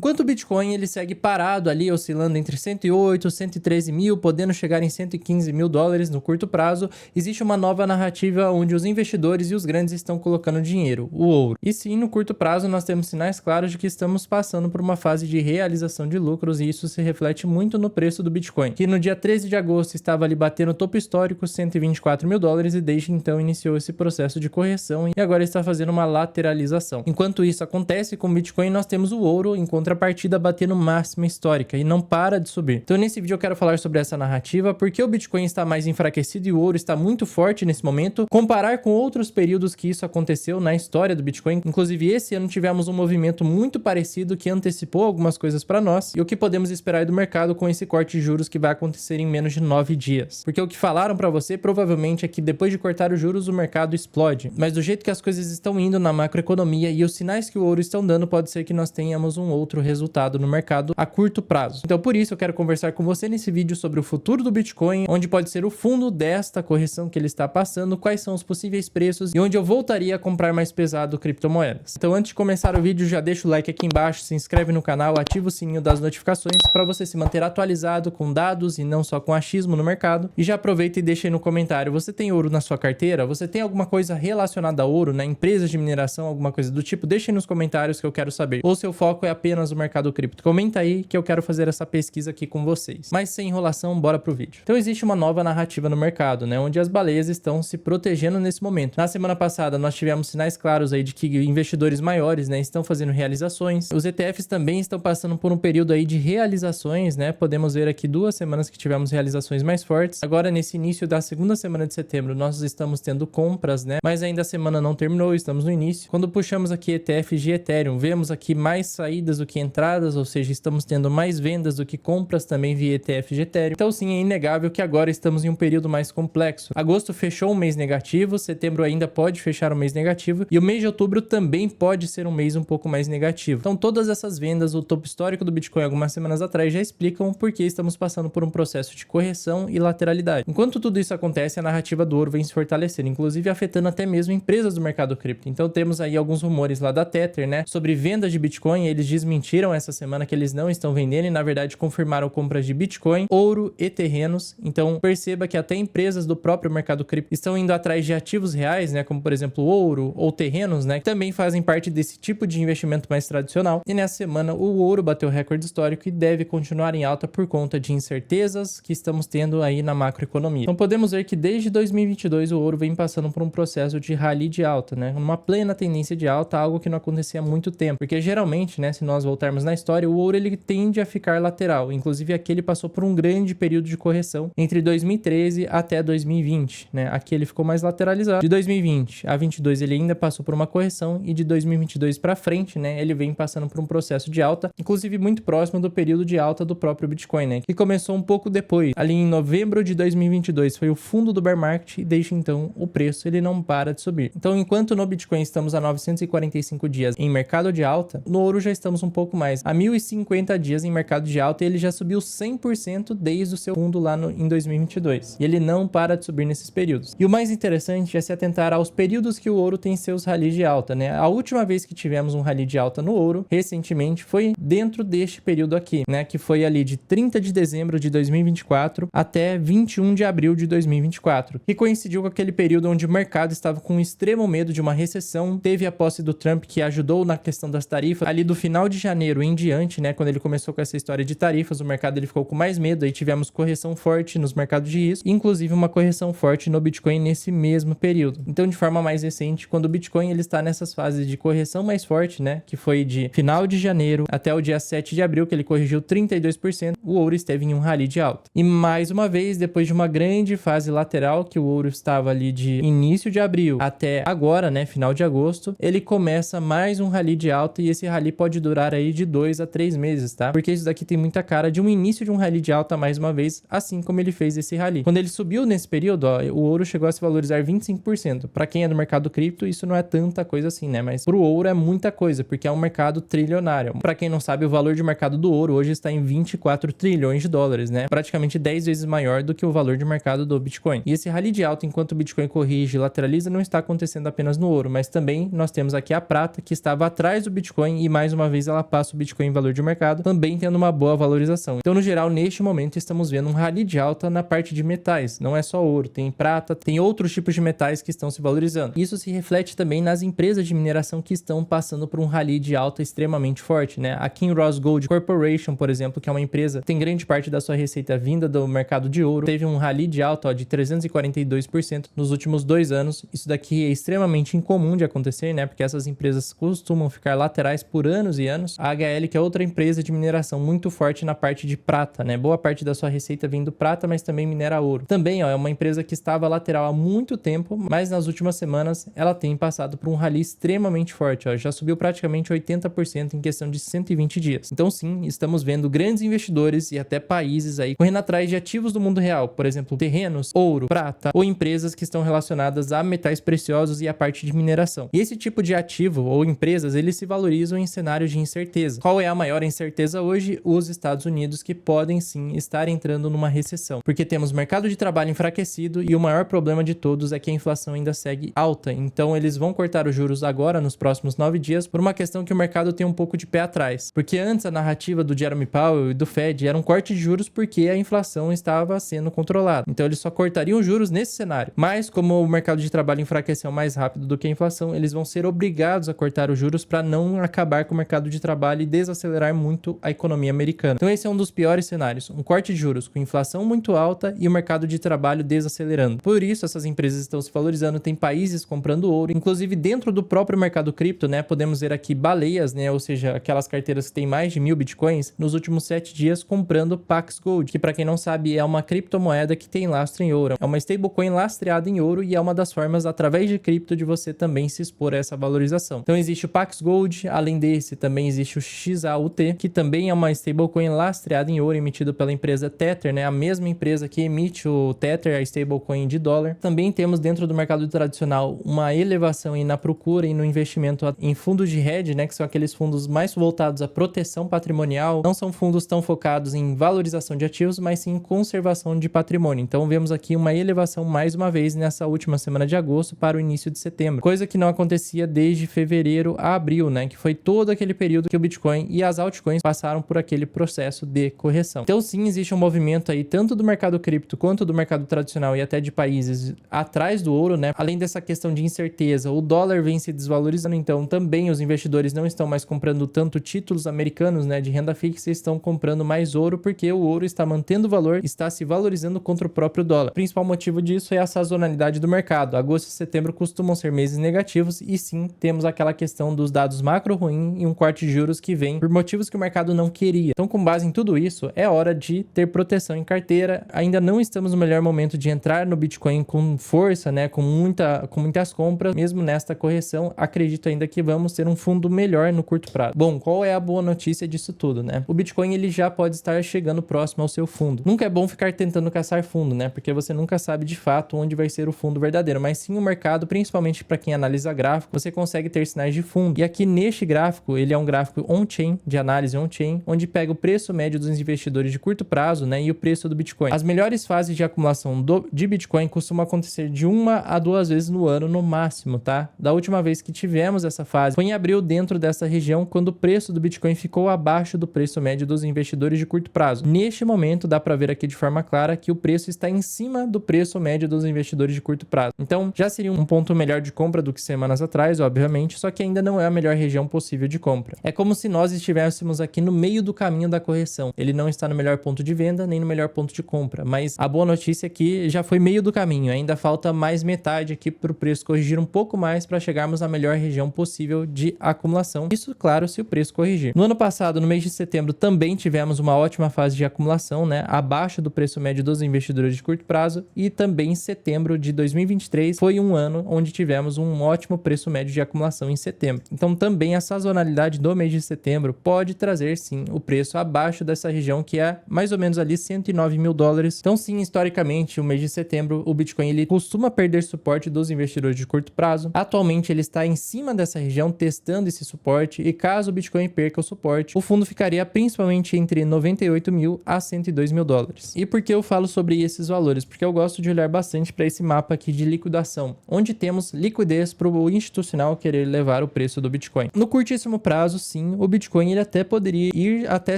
Enquanto o Bitcoin ele segue parado ali, oscilando entre 108 e 113 mil, podendo chegar em 115 mil dólares no curto prazo, existe uma nova narrativa onde os investidores e os grandes estão colocando dinheiro, o ouro. E sim, no curto prazo nós temos sinais claros de que estamos passando por uma fase de realização de lucros e isso se reflete muito no preço do Bitcoin, que no dia 13 de agosto estava ali batendo o topo histórico, 124 mil dólares, e desde então iniciou esse processo de correção e agora está fazendo uma lateralização. Enquanto isso acontece com o Bitcoin, nós temos o ouro em contrapartida batendo máxima histórica e não para de subir. Então nesse vídeo eu quero falar sobre essa narrativa, porque o Bitcoin está mais enfraquecido e o ouro está muito forte nesse momento, comparar com outros períodos que isso aconteceu na história do Bitcoin. Inclusive esse ano tivemos um movimento muito parecido que antecipou algumas coisas para nós, e o que podemos esperar do mercado com esse corte de juros que vai acontecer em menos de 9 dias. Porque o que falaram para você provavelmente é que depois de cortar os juros o mercado explode, mas do jeito que as coisas estão indo na macroeconomia e os sinais que o ouro estão dando, pode ser que nós tenhamos um outro resultado no mercado a curto prazo. Então por isso eu quero conversar com você nesse vídeo sobre o futuro do Bitcoin, onde pode ser o fundo desta correção que ele está passando, quais são os possíveis preços e onde eu voltaria a comprar mais pesado criptomoedas. Então antes de começar o vídeo, já deixa o like aqui embaixo, se inscreve no canal, ativa o sininho das notificações para você se manter atualizado com dados e não só com achismo no mercado. E já aproveita e deixa aí no comentário, você tem ouro na sua carteira? Você tem alguma coisa relacionada a ouro, né? Empresas de mineração, alguma coisa do tipo? Deixa aí nos comentários que eu quero saber. Ou seu foco é apenas o mercado cripto? Comenta aí que eu quero fazer essa pesquisa aqui com vocês. Mas sem enrolação, bora pro vídeo. Então existe uma nova narrativa no mercado, né? Onde as baleias estão se protegendo nesse momento. Na semana passada nós tivemos sinais claros aí de que investidores maiores, né, estão fazendo realizações. Os ETFs também estão passando por um período aí de realizações, né? Podemos ver aqui 2 semanas que tivemos realizações mais fortes. Agora nesse início da segunda semana de setembro nós estamos tendo compras, né? Mas ainda a semana não terminou, estamos no início. Quando puxamos aqui ETFs de Ethereum, vemos aqui mais saídas do que entradas, ou seja, estamos tendo mais vendas do que compras também via ETF de Ethereum. Então sim, é inegável que agora estamos em um período mais complexo. Agosto fechou um mês negativo, setembro ainda pode fechar um mês negativo e o mês de outubro também pode ser um mês um pouco mais negativo. Então todas essas vendas, o topo histórico do Bitcoin algumas semanas atrás já explicam por que estamos passando por um processo de correção e lateralidade. Enquanto tudo isso acontece, a narrativa do ouro vem se fortalecendo, inclusive afetando até mesmo empresas do mercado cripto. Então temos aí alguns rumores lá da Tether, né, sobre vendas de Bitcoin. Eles desmentiram essa semana que eles não estão vendendo e na verdade confirmaram compras de Bitcoin, ouro e terrenos. Então perceba que até empresas do próprio mercado cripto estão indo atrás de ativos reais, né, como por exemplo ouro ou terrenos, né, que também fazem parte desse tipo de investimento mais tradicional. E nessa semana o ouro bateu recorde histórico e deve continuar em alta por conta de incertezas que estamos tendo aí na macroeconomia. Então podemos ver que desde 2022 o ouro vem passando por um processo de rally de alta, né, uma plena tendência de alta, algo que não acontecia há muito tempo, porque geralmente, né, se nós voltarmos na história, o ouro ele tende a ficar lateral. Inclusive aqui ele passou por um grande período de correção entre 2013 até 2020, né? Aqui ele ficou mais lateralizado. De 2020 a 22 ele ainda passou por uma correção e de 2022 para frente, né, ele vem passando por um processo de alta, inclusive muito próximo do período de alta do próprio Bitcoin, né, que começou um pouco depois. Ali em novembro de 2022 foi o fundo do bear market e desde então o preço ele não para de subir. Então enquanto no Bitcoin estamos a 945 dias em mercado de alta, no ouro já estamos um pouco mais, a 1050 dias em mercado de alta, e ele já subiu 100% desde o seu fundo lá em 2022. E ele não para de subir nesses períodos. E o mais interessante é se atentar aos períodos que o ouro tem seus rallies de alta, né? A última vez que tivemos um rally de alta no ouro, recentemente, foi dentro deste período aqui, né? Que foi ali de 30 de dezembro de 2024 até 21 de abril de 2024. Que coincidiu com aquele período onde o mercado estava com extremo medo de uma recessão. Teve a posse do Trump que ajudou na questão das tarifas. Ali do final de janeiro em diante, né? Quando ele começou com essa história de tarifas, o mercado ele ficou com mais medo. Aí tivemos correção forte nos mercados de risco, inclusive uma correção forte no Bitcoin nesse mesmo período. Então, de forma mais recente, quando o Bitcoin ele está nessas fases de correção mais forte, né? Que foi de final de janeiro até o dia 7 de abril, que ele corrigiu 32%, o ouro esteve em um rally de alta. E mais uma vez, depois de uma grande fase lateral, que o ouro estava ali de início de abril até agora, né? Final de agosto, ele começa mais um rally de alta e esse rally pode durar aí de 2 a 3 meses, tá? Porque isso daqui tem muita cara de um início de um rally de alta mais uma vez, assim como ele fez esse rally. Quando ele subiu nesse período, ó, o ouro chegou a se valorizar 25%. Para quem é do mercado cripto, isso não é tanta coisa assim, né? Mas pro ouro é muita coisa, porque é um mercado trilionário. Para quem não sabe, o valor de mercado do ouro hoje está em 24 trilhões de dólares, né? Praticamente 10 vezes maior do que o valor de mercado do Bitcoin. E esse rally de alta, enquanto o Bitcoin corrige e lateraliza, não está acontecendo apenas no ouro, mas também nós temos aqui a prata, que estava atrás do Bitcoin e mais uma vez ela ultrapassa o Bitcoin em valor de mercado, também tendo uma boa valorização. Então, no geral, neste momento, estamos vendo um rally de alta na parte de metais. Não é só ouro, tem prata, tem outros tipos de metais que estão se valorizando. Isso se reflete também nas empresas de mineração que estão passando por um rally de alta extremamente forte, né? A Kinross Gold Corporation, por exemplo, que é uma empresa que tem grande parte da sua receita vinda do mercado de ouro, teve um rally de alta de 342% nos últimos 2 anos. Isso daqui é extremamente incomum de acontecer, né? Porque essas empresas costumam ficar laterais por anos e anos. A HL, que é outra empresa de mineração muito forte na parte de prata, né? Boa parte da sua receita vem do prata, mas também minera ouro. Também, ó, é uma empresa que estava lateral há muito tempo, mas nas últimas semanas ela tem passado por um rally extremamente forte, ó. Já subiu praticamente 80% em questão de 120 dias. Então sim, estamos vendo grandes investidores e até países aí correndo atrás de ativos do mundo real, por exemplo, terrenos, ouro, prata ou empresas que estão relacionadas a metais preciosos e a parte de mineração. E esse tipo de ativo ou empresas, eles se valorizam em cenários de incerteza. Qual é a maior incerteza hoje? Os Estados Unidos, que podem sim estar entrando numa recessão, porque temos mercado de trabalho enfraquecido e o maior problema de todos é que a inflação ainda segue alta. Então eles vão cortar os juros agora nos próximos 9 dias por uma questão que o mercado tem um pouco de pé atrás. Porque antes a narrativa do Jeremy Powell e do Fed era um corte de juros porque a inflação estava sendo controlada. Então eles só cortariam juros nesse cenário. Mas como o mercado de trabalho enfraqueceu mais rápido do que a inflação, eles vão ser obrigados a cortar os juros para não acabar com o mercado de trabalho e desacelerar muito a economia americana. Então esse é um dos piores cenários, um corte de juros com inflação muito alta e o mercado de trabalho desacelerando. Por isso essas empresas estão se valorizando, tem países comprando ouro, inclusive dentro do próprio mercado cripto, né? Podemos ver aqui baleias, né? Ou seja, aquelas carteiras que têm mais de 1000 bitcoins nos últimos 7 dias comprando Pax Gold, que para quem não sabe é uma criptomoeda que tem lastro em ouro. É uma stablecoin lastreada em ouro e é uma das formas através de cripto de você também se expor a essa valorização. Então existe o Pax Gold, além desse também existe o XAUT, que também é uma stablecoin lastreada em ouro emitido pela empresa Tether, né? A mesma empresa que emite o Tether, a stablecoin de dólar. Também temos dentro do mercado tradicional uma elevação aí na procura e no investimento em fundos de hedge, né? Que são aqueles fundos mais voltados à proteção patrimonial. Não são fundos tão focados em valorização de ativos, mas sim em conservação de patrimônio. Então vemos aqui uma elevação mais uma vez nessa última semana de agosto para o início de setembro. Coisa que não acontecia desde fevereiro a abril, né? Que foi todo aquele período que o Bitcoin e as altcoins passaram por aquele processo de correção. Então sim, existe um movimento aí tanto do mercado cripto quanto do mercado tradicional e até de países atrás do ouro, né? Além dessa questão de incerteza, o dólar vem se desvalorizando, então também os investidores não estão mais comprando tanto títulos americanos, né, de renda fixa, estão comprando mais ouro porque o ouro está mantendo valor, está se valorizando contra o próprio dólar. O principal motivo disso é a sazonalidade do mercado. Agosto e setembro costumam ser meses negativos e sim, temos aquela questão dos dados macro ruim e um corte de juros que vem por motivos que o mercado não queria. Então, com base em tudo isso, é hora de ter proteção em carteira. Ainda não estamos no melhor momento de entrar no Bitcoin com força, né, com muitas compras. Mesmo nesta correção, acredito ainda que vamos ter um fundo melhor no curto prazo. Bom, qual é a boa notícia disso tudo, né? O Bitcoin ele já pode estar chegando próximo ao seu fundo. Nunca é bom ficar tentando caçar fundo, né? Porque você nunca sabe de fato onde vai ser o fundo verdadeiro, mas sim o mercado, principalmente para quem analisa gráfico, você consegue ter sinais de fundo. E aqui neste gráfico, ele é um gráfico on-chain, de análise on-chain, onde pega o preço médio dos investidores de curto prazo, né, e o preço do Bitcoin. As melhores fases de acumulação de Bitcoin costumam acontecer de 1 a 2 vezes no ano no máximo, tá? Da última vez que tivemos essa fase foi em abril dentro dessa região, quando o preço do Bitcoin ficou abaixo do preço médio dos investidores de curto prazo. Neste momento, dá para ver aqui de forma clara que o preço está em cima do preço médio dos investidores de curto prazo. Então, já seria um ponto melhor de compra do que semanas atrás, obviamente, só que ainda não é a melhor região possível de compra. É como se nós estivéssemos aqui no meio do caminho da correção. Ele não está no melhor ponto de venda, nem no melhor ponto de compra, mas a boa notícia é que já foi meio do caminho, ainda falta mais metade aqui para o preço corrigir um pouco mais para chegarmos à melhor região possível de acumulação. Isso, claro, se o preço corrigir. No ano passado, no mês de setembro, também tivemos uma ótima fase de acumulação, né, abaixo do preço médio dos investidores de curto prazo, e também em setembro de 2023 foi um ano onde tivemos um ótimo preço médio de acumulação em setembro. Então também a sazonalidade do mês de setembro pode trazer sim o preço abaixo dessa região que é mais ou menos ali 109 mil dólares. Então sim, historicamente o mês de setembro o Bitcoin ele costuma perder suporte dos investidores de curto prazo. Atualmente ele está em cima dessa região testando esse suporte e caso o Bitcoin perca o suporte, o fundo ficaria principalmente entre 98 mil a 102 mil dólares. E por que eu falo sobre esses valores? Porque eu gosto de olhar bastante para esse mapa aqui de liquidação, onde temos liquidez para o institucional querer levar o preço do Bitcoin. No curtíssimo prazo, sim, assim, o Bitcoin ele até poderia ir até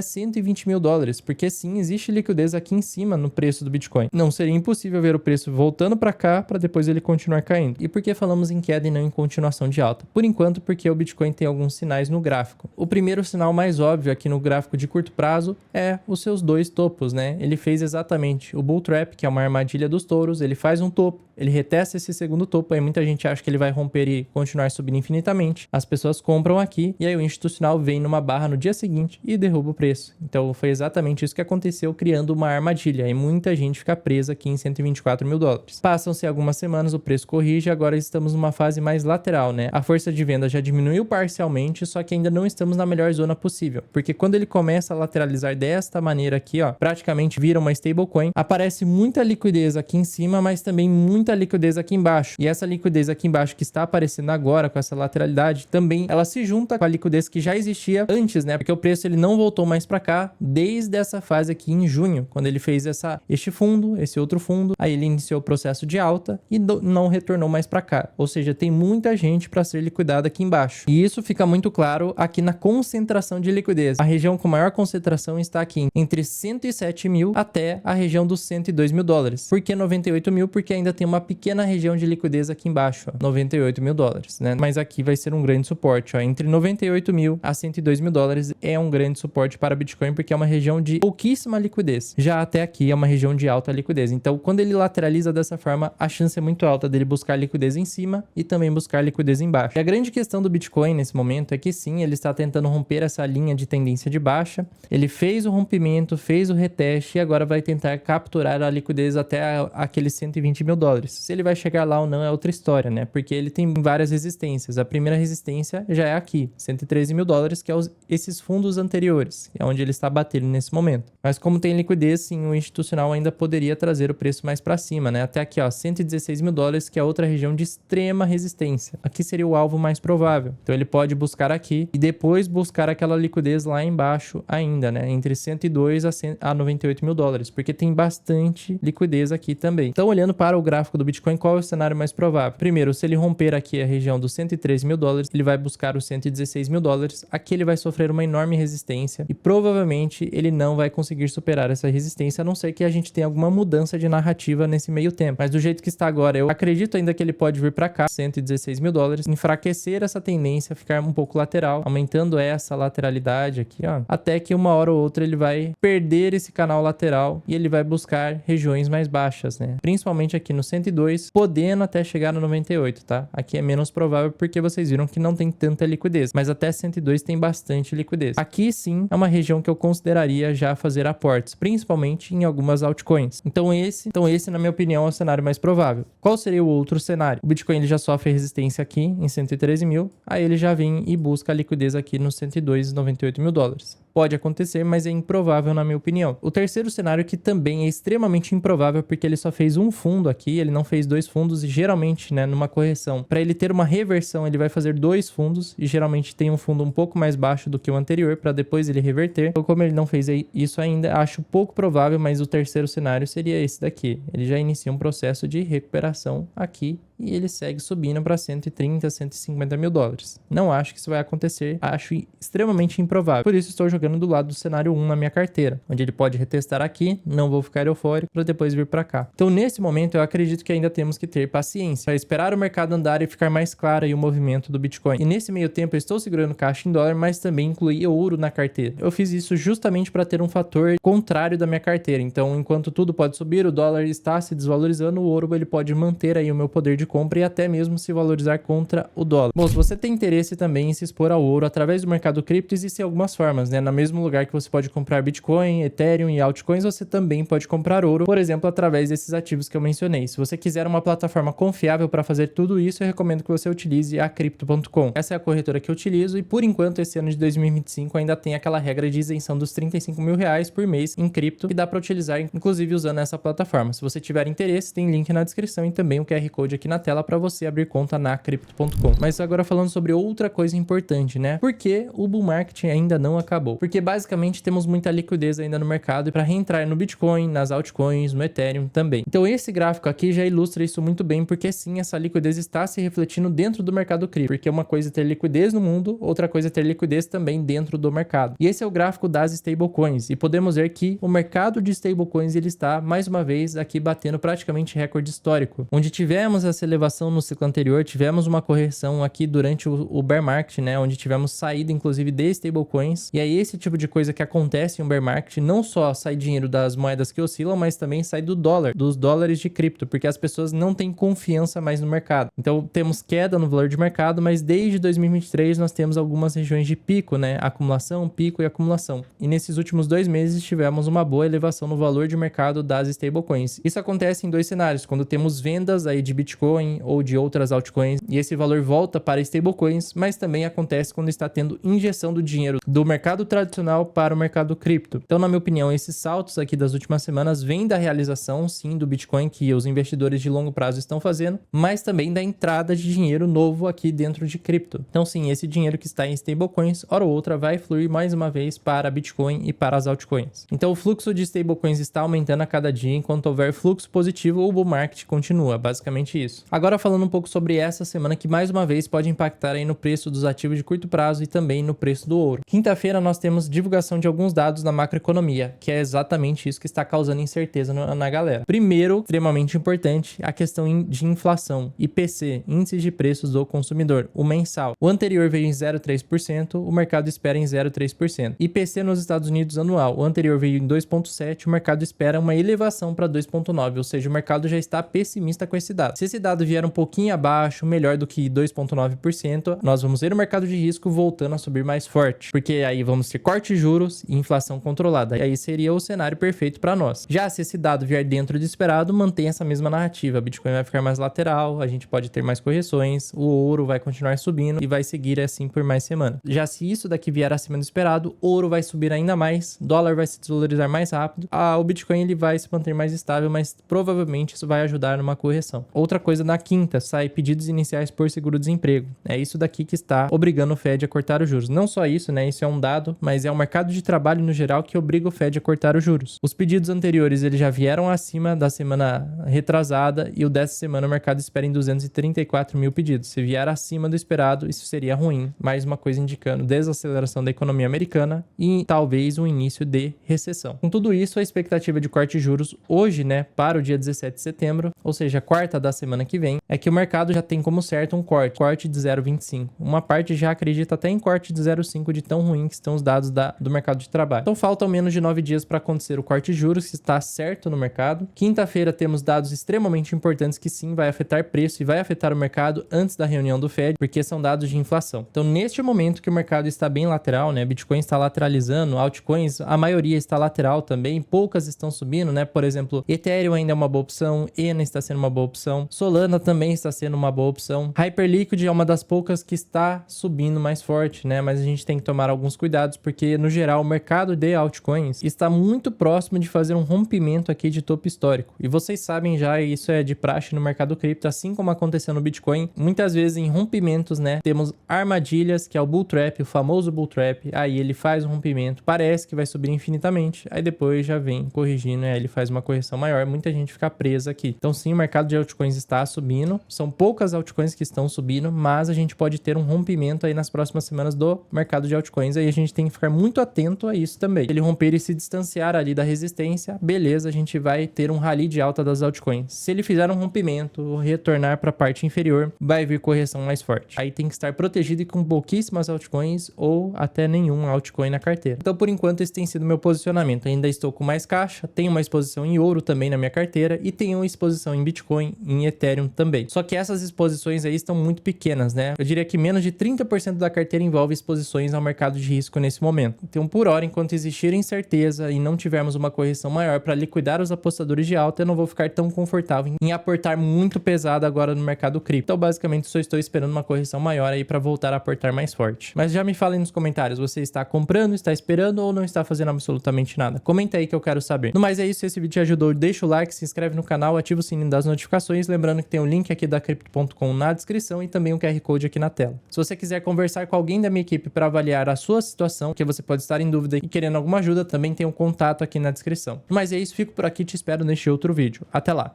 120 mil dólares, porque sim, existe liquidez aqui em cima no preço do Bitcoin. Não seria impossível ver o preço voltando para cá para depois ele continuar caindo. E por que falamos em queda e não em continuação de alta? Por enquanto, porque o Bitcoin tem alguns sinais no gráfico. O primeiro sinal mais óbvio aqui no gráfico de curto prazo é os seus dois topos, né? Ele fez exatamente o bull trap, que é uma armadilha dos touros, ele faz um topo, ele retesta esse segundo topo, aí muita gente acha que ele vai romper e continuar subindo infinitamente. As pessoas compram aqui e aí o institucional vem numa barra no dia seguinte e derruba o preço. Então foi exatamente isso que aconteceu, criando uma armadilha e muita gente fica presa aqui em 124 mil dólares. Passam-se algumas semanas, o preço corrige e agora estamos numa fase mais lateral, né? A força de venda já diminuiu parcialmente, só que ainda não estamos na melhor zona possível, porque quando ele começa a lateralizar desta maneira aqui, ó, praticamente vira uma stablecoin, aparece muita liquidez aqui em cima, mas também muita liquidez aqui embaixo. E essa liquidez aqui embaixo que está aparecendo agora com essa lateralidade, também ela se junta com a liquidez que já existia antes, né? Porque o preço ele não voltou mais para cá desde essa fase aqui em junho, quando ele fez este fundo, esse outro fundo, aí ele iniciou o processo de alta e não retornou mais para cá. Ou seja, tem muita gente para ser liquidada aqui embaixo. E isso fica muito claro aqui na concentração de liquidez. A região com maior concentração está aqui entre 107 mil até a região dos 102 mil dólares. Por que 98 mil? Porque ainda tem uma pequena região de liquidez aqui embaixo, ó, 98 mil dólares, né? Mas aqui vai ser um grande suporte, ó, entre 98 mil a 102 mil dólares é um grande suporte para Bitcoin, porque é uma região de pouquíssima liquidez. Já até aqui é uma região de alta liquidez. Então, quando ele lateraliza dessa forma, a chance é muito alta dele buscar liquidez em cima e também buscar liquidez embaixo. E a grande questão do Bitcoin nesse momento é que sim, ele está tentando romper essa linha de tendência de baixa. Ele fez o rompimento, fez o reteste e agora vai tentar capturar a liquidez até aqueles 120 mil dólares. Se ele vai chegar lá ou não é outra história, né? Porque ele tem várias resistências. A primeira resistência já é aqui, 113 mil dólares, que é esses fundos anteriores, é onde ele está batendo nesse momento. Mas como tem liquidez, sim, o institucional ainda poderia trazer o preço mais para cima, né? Até aqui, ó, 116 mil dólares, que é outra região de extrema resistência. Aqui seria o alvo mais provável. Então ele pode buscar aqui e depois buscar aquela liquidez lá embaixo ainda, né? Entre 102 a 98 mil dólares, porque tem bastante liquidez aqui também. Então, olhando para o gráfico do Bitcoin, qual é o cenário mais provável? Primeiro, se ele romper aqui a região dos 113 mil dólares, ele vai buscar os 116 mil dólares. Aqui ele vai sofrer uma enorme resistência e provavelmente ele não vai conseguir superar essa resistência, a não ser que a gente tenha alguma mudança de narrativa nesse meio tempo. Mas do jeito que está agora, eu acredito ainda que ele pode vir para cá, 116 mil dólares, enfraquecer essa tendência, ficar um pouco lateral, aumentando essa lateralidade aqui, ó, até que uma hora ou outra ele vai perder esse canal lateral e ele vai buscar regiões mais baixas, né? Principalmente aqui no 102, podendo até chegar no 98, tá? Aqui é menos provável porque vocês viram que não tem tanta liquidez, mas até 102 tem bastante liquidez. Aqui sim é uma região que eu consideraria já fazer aportes, principalmente em algumas altcoins. Então esse, na minha opinião, é o cenário mais provável. Qual seria o outro cenário? O Bitcoin ele já sofre resistência aqui em 113 mil, aí ele já vem e busca a liquidez aqui nos 102,98 mil dólares. Pode acontecer, mas é improvável na minha opinião. O terceiro cenário que também é extremamente improvável porque ele só fez um fundo aqui, ele não fez dois fundos e geralmente, né, numa correção, para ele ter uma reversão, ele vai fazer dois fundos e geralmente tem um fundo um pouco mais baixo do que o anterior para depois ele reverter. Então, como ele não fez isso ainda, acho pouco provável, mas o terceiro cenário seria esse daqui. Ele já inicia um processo de recuperação aqui e ele segue subindo para 130, 150 mil dólares. Não acho que isso vai acontecer, acho extremamente improvável. Por isso estou jogando do lado do cenário 1 na minha carteira, onde ele pode retestar aqui, não vou ficar eufórico para depois vir para cá. Então nesse momento eu acredito que ainda temos que ter paciência para esperar o mercado andar e ficar mais claro aí o movimento do Bitcoin. E nesse meio tempo eu estou segurando caixa em dólar, mas também incluí ouro na carteira. Eu fiz isso justamente para ter um fator contrário da minha carteira. Então enquanto tudo pode subir, o dólar está se desvalorizando, o ouro ele pode manter aí o meu poder de compra e até mesmo se valorizar contra o dólar. Bom, se você tem interesse também em se expor ao ouro através do mercado cripto, existem algumas formas, né? No mesmo lugar que você pode comprar Bitcoin, Ethereum e altcoins, você também pode comprar ouro, por exemplo, através desses ativos que eu mencionei. Se você quiser uma plataforma confiável para fazer tudo isso, eu recomendo que você utilize a Crypto.com. Essa é a corretora que eu utilizo e, por enquanto, esse ano de 2025 ainda tem aquela regra de isenção dos 35 mil reais por mês em cripto que dá para utilizar, inclusive, usando essa plataforma. Se você tiver interesse, tem link na descrição e também o QR Code aqui na na tela para você abrir conta na Crypto.com. Mas agora falando sobre outra coisa importante, né? Por que o bull market ainda não acabou? Porque basicamente temos muita liquidez ainda no mercado e para reentrar no Bitcoin, nas altcoins, no Ethereum também. Então esse gráfico aqui já ilustra isso muito bem, porque sim, essa liquidez está se refletindo dentro do mercado cripto, porque uma coisa é ter liquidez no mundo, outra coisa é ter liquidez também dentro do mercado. E esse é o gráfico das stablecoins, e podemos ver que o mercado de stablecoins ele está mais uma vez aqui batendo praticamente recorde histórico, onde tivemos essa elevação no ciclo anterior, tivemos uma correção aqui durante o bear market, né, onde tivemos saída inclusive de stablecoins, e é esse tipo de coisa que acontece em um bear market, não só sai dinheiro das moedas que oscilam, mas também sai do dólar, dos dólares de cripto, porque as pessoas não têm confiança mais no mercado. Então temos queda no valor de mercado, mas desde 2023 nós temos algumas regiões de pico, né, acumulação, pico e acumulação. E nesses últimos 2 meses tivemos uma boa elevação no valor de mercado das stablecoins. Isso acontece em 2 cenários, quando temos vendas aí de Bitcoin ou de outras altcoins e esse valor volta para stablecoins, mas também acontece quando está tendo injeção do dinheiro do mercado tradicional para o mercado cripto. Então, na minha opinião, esses saltos aqui das últimas semanas vêm da realização, sim, do Bitcoin que os investidores de longo prazo estão fazendo, mas também da entrada de dinheiro novo aqui dentro de cripto. Então, sim, esse dinheiro que está em stablecoins, hora ou outra, vai fluir mais uma vez para Bitcoin e para as altcoins. Então, o fluxo de stablecoins está aumentando a cada dia, enquanto houver fluxo positivo, o bull market continua, basicamente isso. Agora, falando um pouco sobre essa semana que mais uma vez pode impactar aí no preço dos ativos de curto prazo e também no preço do ouro. Quinta-feira nós temos divulgação de alguns dados da macroeconomia, que é exatamente isso que está causando incerteza na galera. Primeiro, extremamente importante, a questão de inflação, IPC, Índice de Preços do Consumidor, o mensal. O anterior veio em 0,3%, o mercado espera em 0,3%. IPC nos Estados Unidos anual, o anterior veio em 2,7%, o mercado espera uma elevação para 2,9%, ou seja, o mercado já está pessimista com esse dado. Se esse dado vier um pouquinho abaixo, melhor do que 2,9%, nós vamos ver o mercado de risco voltando a subir mais forte, porque aí vamos ter corte de juros e inflação controlada. E aí seria o cenário perfeito para nós. Já se esse dado vier dentro do esperado, mantém essa mesma narrativa. A Bitcoin vai ficar mais lateral, a gente pode ter mais correções, o ouro vai continuar subindo e vai seguir assim por mais semana. Já se isso daqui vier acima do esperado, o ouro vai subir ainda mais, dólar vai se desvalorizar mais rápido, o Bitcoin ele vai se manter mais estável, mas provavelmente isso vai ajudar numa correção. Outra coisa, na quinta, sai pedidos iniciais por seguro-desemprego. É isso daqui que está obrigando o Fed a cortar os juros. Não só isso, né? Isso é um dado, mas é o mercado de trabalho no geral que obriga o Fed a cortar os juros. Os pedidos anteriores, eles já vieram acima da semana retrasada e o dessa semana o mercado espera em 234 mil pedidos. Se vier acima do esperado, isso seria ruim. Mais uma coisa indicando desaceleração da economia americana e talvez um início de recessão. Com tudo isso, a expectativa de corte de juros hoje, né, para o dia 17 de setembro, ou seja, quarta da semana que vem, é que o mercado já tem como certo um corte de 0,25. Uma parte já acredita até em corte de 0,5 de tão ruim que estão os dados do mercado de trabalho. Então faltam menos de 9 dias para acontecer o corte de juros, que está certo no mercado. Quinta-feira temos dados extremamente importantes que sim vai afetar preço e vai afetar o mercado antes da reunião do Fed, porque são dados de inflação. Então neste momento que o mercado está bem lateral, né, Bitcoin está lateralizando, altcoins, a maioria está lateral também, poucas estão subindo, né, por exemplo, Ethereum ainda é uma boa opção, ENA está sendo uma boa opção, Solana também está sendo uma boa opção, Hyperliquid é uma das poucas que está subindo mais forte, né, mas a gente tem que tomar alguns cuidados, porque no geral o mercado de altcoins está muito próximo de fazer um rompimento aqui de topo histórico, e vocês sabem já, isso é de praxe no mercado cripto, assim como aconteceu no Bitcoin, muitas vezes em rompimentos, né, temos armadilhas, que é o bull trap, o famoso bull trap, aí ele faz um rompimento, parece que vai subir infinitamente, aí depois já vem corrigindo, aí ele faz uma correção maior, muita gente fica presa aqui. Então sim, o mercado de altcoins está subindo, são poucas altcoins que estão subindo, mas a gente pode ter um rompimento aí nas próximas semanas do mercado de altcoins, aí a gente tem que ficar muito atento a isso também. Ele romper e se distanciar ali da resistência, beleza, a gente vai ter um rally de alta das altcoins. Se ele fizer um rompimento, retornar para a parte inferior, vai vir correção mais forte. Aí tem que estar protegido e com pouquíssimas altcoins ou até nenhum altcoin na carteira. Então, por enquanto, esse tem sido meu posicionamento. Ainda estou com mais caixa, tenho uma exposição em ouro também na minha carteira e tenho uma exposição em Bitcoin e em Ethereum também. Só que essas exposições aí estão muito pequenas, né? Eu diria que menos de 30% da carteira envolve exposições ao mercado de risco nesse momento. Então, por hora, enquanto existir incerteza e não tivermos uma correção maior para liquidar os apostadores de alta, eu não vou ficar tão confortável em aportar muito pesado agora no mercado cripto. Então, basicamente, só estou esperando uma correção maior aí para voltar a aportar mais forte. Mas já me fala aí nos comentários, você está comprando, está esperando ou não está fazendo absolutamente nada? Comenta aí que eu quero saber. No mais é isso, se esse vídeo te ajudou, deixa o like, se inscreve no canal, ativa o sininho das notificações, lembrando que tem o link aqui da Crypto.com na descrição e também o QR Code aqui na tela. Se você quiser conversar com alguém da minha equipe para avaliar a sua situação, que você pode estar em dúvida e querendo alguma ajuda, também tem um contato aqui na descrição. Mas é isso, fico por aqui e te espero neste outro vídeo. Até lá!